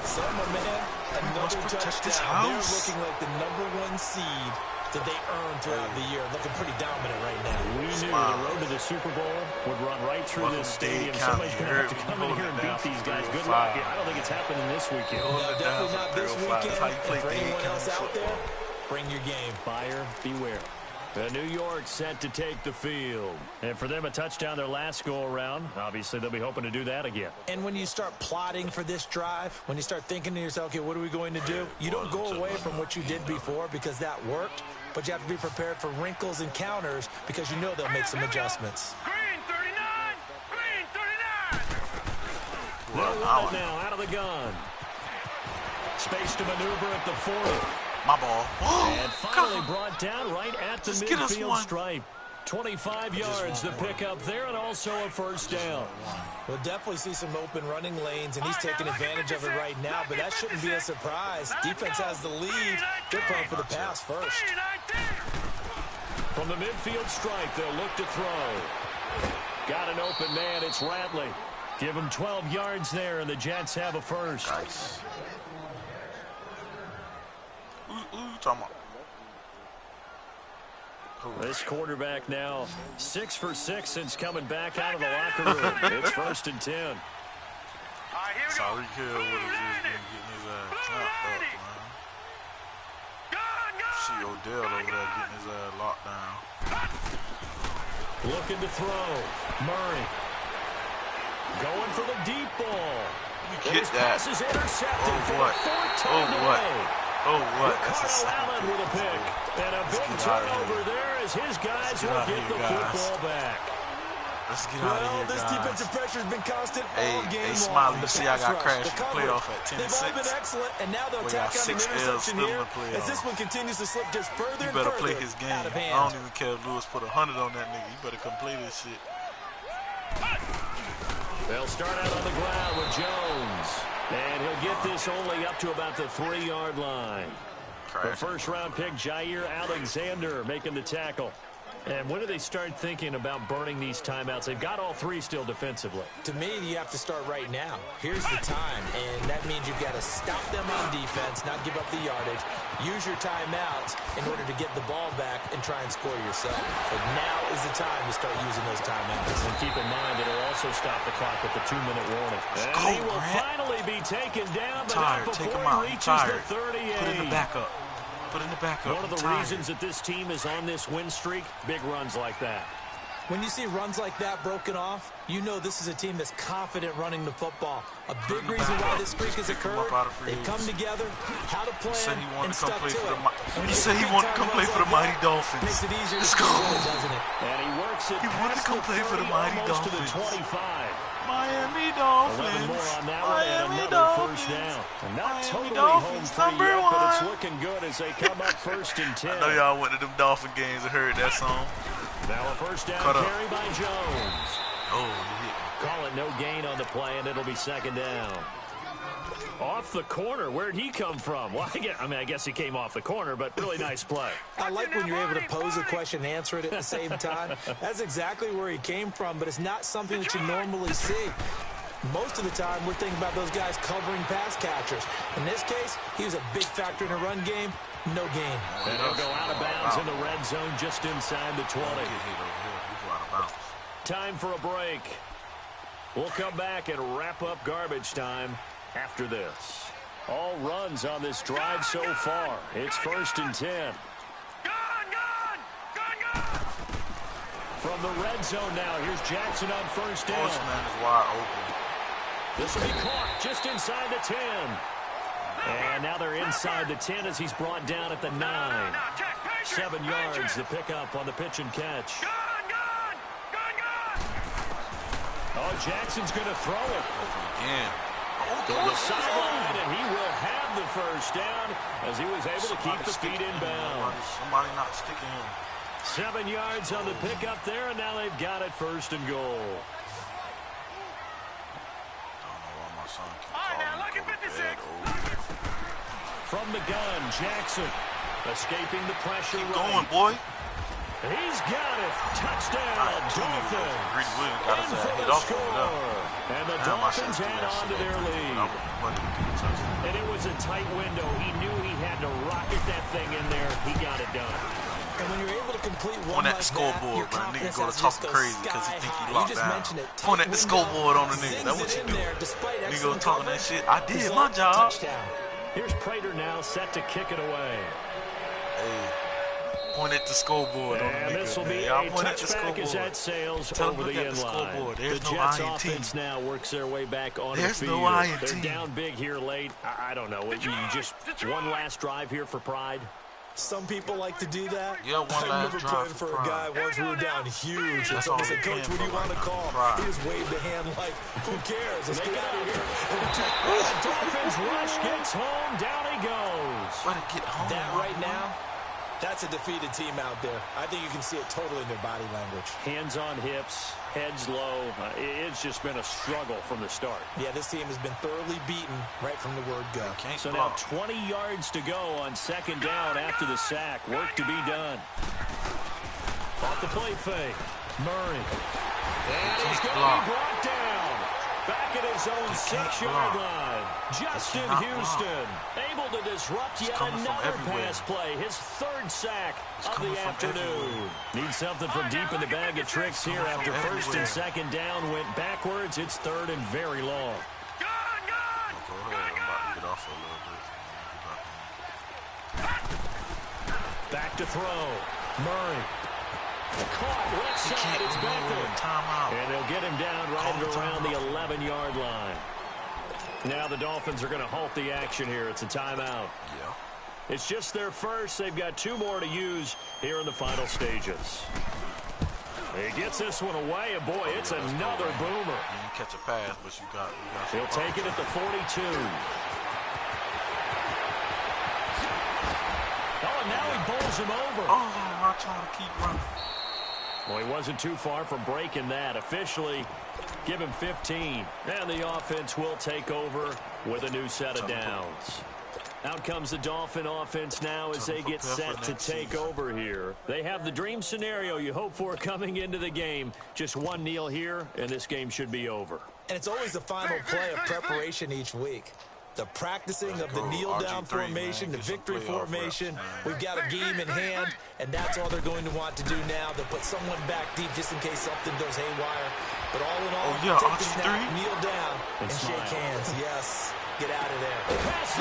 Summer, man. Another touchdown. They're looking like the #1 seed that they earned throughout the year. Looking pretty dominant right now. We knew the road to the Super Bowl would run right through this stadium. Somebody's going to have to come in here and beat these guys. Good luck. I don't think it's happening this weekend. No, definitely not this weekend. And for anyone else out there, bring your game. Buyer beware. New York set to take the field. And for them, a touchdown their last go-around. Obviously, they'll be hoping to do that again. And when you start plotting for this drive, when you start thinking to yourself, okay, what are we going to do? You don't go away from what you did before because that worked, but you have to be prepared for wrinkles and counters because you know they'll make some adjustments. Green 39! Green 39! They'll run it now out of the gun. Space to maneuver at the 40. My ball. And finally brought down right at the midfield stripe. 25 yards the pickup there, and also a first down. We'll definitely see some open running lanes, and he's taking advantage of it right now, but that shouldn't be a surprise. Defense has the lead. They're playing for the pass first. From the midfield stripe, they'll look to throw. Got an open man. It's Ratley. Give him 12 yards there, and the Jets have a first. Nice. Who you talking about? This quarterback now 6 for 6 since coming back out of the locker room. It's 1st and 10. Tyreek Hill would have just been getting his ass chopped up, man. See Odell over there getting his ass locked down. Looking to throw. Murray. Going for the deep ball. You get that. Oh, what? Oh, what? Oh, what? That's a Allen with a pick. And a big turnover there as his guys will get the football back. Let's get out of here, this defensive pressure has been constant all game long. Hey, Smiley, you see I got crashed in the playoff at 10-6. They've all been excellent, and now they'll tack on an interception here as this one continues to slip just further and further out of hand. You better play his game. I don't even care if Lewis put 100 on that nigga. You better come play this shit. They'll start out on the ground with Jones. And he'll get this only up to about the 3-yard line. The first-round pick, Jair Alexander, making the tackle. And when do they start thinking about burning these timeouts? They've got all 3 still defensively. To me, you have to start right now. Here's the time, and that means you've got to stop them on defense, not give up the yardage. Use your timeouts in order to get the ball back and try and score yourself. But now is the time to start using those timeouts. And keep in mind, it'll also stop the clock at the 2-minute warning. And he will finally be taken down, but not before he reaches the 38. Put in the backup. Put in the backup. One of the reasons that this team is on this win streak, big runs like that. When you see runs like that broken off, you know this is a team that's confident running the football. A big reason why this streak has occurred, they've come together, how to plan, and stuck to it. He said he wanted to come play for the Mighty Dolphins. Makes it easier to go, doesn't it? And he works it. He wanted to come play for the Mighty Dolphins. To the 25. Miami Dolphins. 11 more on that one and another first down. And not totally home free yet, but it's looking good as they come up 1st and 10. I know y'all went to them Dolphin games and heard that song. Now a first down carry by Jones. Oh, he hit me. Call it no gain on the play, and it'll be 2nd down. Off the corner. Where'd he come from? Well, I guess he came off the corner, but really nice play. I like when you're able to pose a question and answer it at the same time. That's exactly where he came from, but it's not something that you normally see. Most of the time, we're thinking about those guys covering pass catchers. In this case, he was a big factor in the run game. No gain. And he'll go out of bounds in the red zone just inside the 20. Time for a break. We'll come back and wrap up garbage time after this. All runs on this drive so far. It's 1st and 10. From the red zone now, here's Jackson on first down. Horseman is wide open. This will be caught just inside the 10. And now they're inside the 10 as he's brought down at the 9. 7 yards, the pickup on the pitch and catch. Oh, Jackson's going to throw it. Again. To the sideline, and he will have the first down as he was able to keep the feet in bounds. Somebody not sticking him. 7 yards on the pickup there, and now they've got it 1st and goal. From the gun, Jackson escaping the pressure. Keep going, boy. He's got it. Touchdown, Dolphins. Reed Williams got his hit off over there. And the Dolphins add on to their lead. And it was a tight window. He knew he had to rocket that thing in there. He got it done. And when you're able to complete one point at the scoreboard, but a nigga go to talking crazy because he think he locked down. Point at the scoreboard on the nigga. That's what you do. Nigga go talking that shit. I did my job. Here's Prater now set to kick it away. Hey, point at the scoreboard on the nigga. And this will be a touchback as that sails over the end line. The Jets offense now works their way back on the field. They're down big here late. I don't know. You just one last drive here for Pride. Some people like to do that. Yeah, one I last remember drive playing for a guy once we were down huge. And someone said, Coach, what do you want to call? He just waved a hand like, who cares? Let's get out of here. Dolphins rush gets home. Down he goes. Way to get home. That right now, that's a defeated team out there. I think you can see it totally in their body language. Hands on hips, heads low. It's just been a struggle from the start. Yeah, this team has been thoroughly beaten right from the word go. So now 20 yards to go on second down after the sack. Work to be done. Off the play fake. Murray. And he's going to be brought down. Back at his own 6-yard line. Justin Houston able to disrupt yet another pass play. His third sack of the afternoon. Needs something from deep in the bag of tricks here after first and second down went backwards. It's third and very long. Go ahead. I'm about to get off a little bit. Back to throw. Murray. Caught left side. It's Becker. Timeout. And they'll get him down right around the 11-yard line. Now the Dolphins are going to halt the action here. It's a timeout. Yeah. It's just their first. They've got 2 more to use here in the final stages. He gets this one away, and boy, it's another boomer. You can catch a pass, but you got He'll take it at the 42. Oh, and now he bowls him over. Oh, I'm trying to keep running. Well, he wasn't too far from breaking that. Officially, give him 15. And the offense will take over with a new set of downs. Out comes the Dolphin offense now as they get set to take over here. They have the dream scenario you hope for coming into the game. Just one kneel here, and this game should be over. And it's always the final play of preparation each week. The practicing of the kneel-down formation, the victory formation. We've got a game in hand, and that's all they're going to want to do now. They'll put someone back deep just in case something goes haywire. But all in all, take the snap, kneel down, and shake hands. Yes. Get out of there.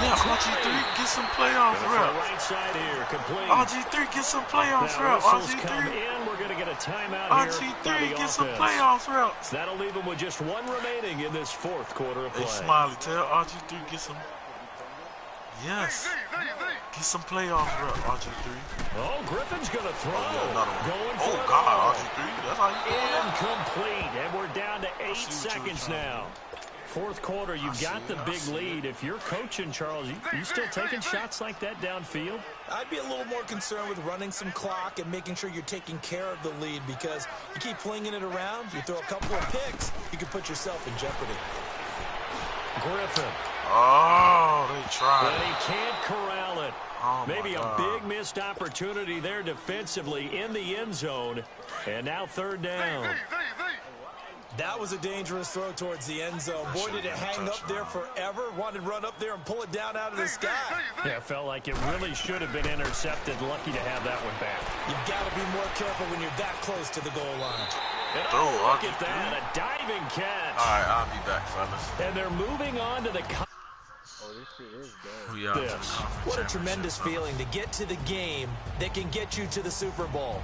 Yeah, RG3, get some playoff reps. Right side here, complete. RG3, get some playoff reps. RG3. We're going to get a timeout here. RG3, get some playoff reps. That'll leave them with just 1 remaining in this 4th quarter of play. Hey, Smiley, tell RG3 get some. Yes. Get some playoff reps, RG3. Oh, Griffin's going to throw. Going for oh, God, RG3. That's how you do that. Incomplete. And we're down to 8 seconds now. 4th quarter, you've got the big lead. If you're coaching, Charles, you still taking shots like that downfield? I'd be a little more concerned with running some clock and making sure you're taking care of the lead, because you keep flinging it around, you throw a couple of picks, you can put yourself in jeopardy. Griffin. Oh, they tried. But he can't corral it. Oh, maybe a big missed opportunity there defensively in the end zone. And now 3rd down. That was a dangerous throw towards the end zone. Boy, did it hang up there forever. Wanted to run up there and pull it down out of the sky. Yeah, it felt like it really should have been intercepted. Lucky to have that one back. You've got to be more careful when you're that close to the goal line. And look at that, a diving catch. All right, I'll be back, fellas. And they're moving on to the... What a tremendous feeling to get to the game that can get you to the Super Bowl.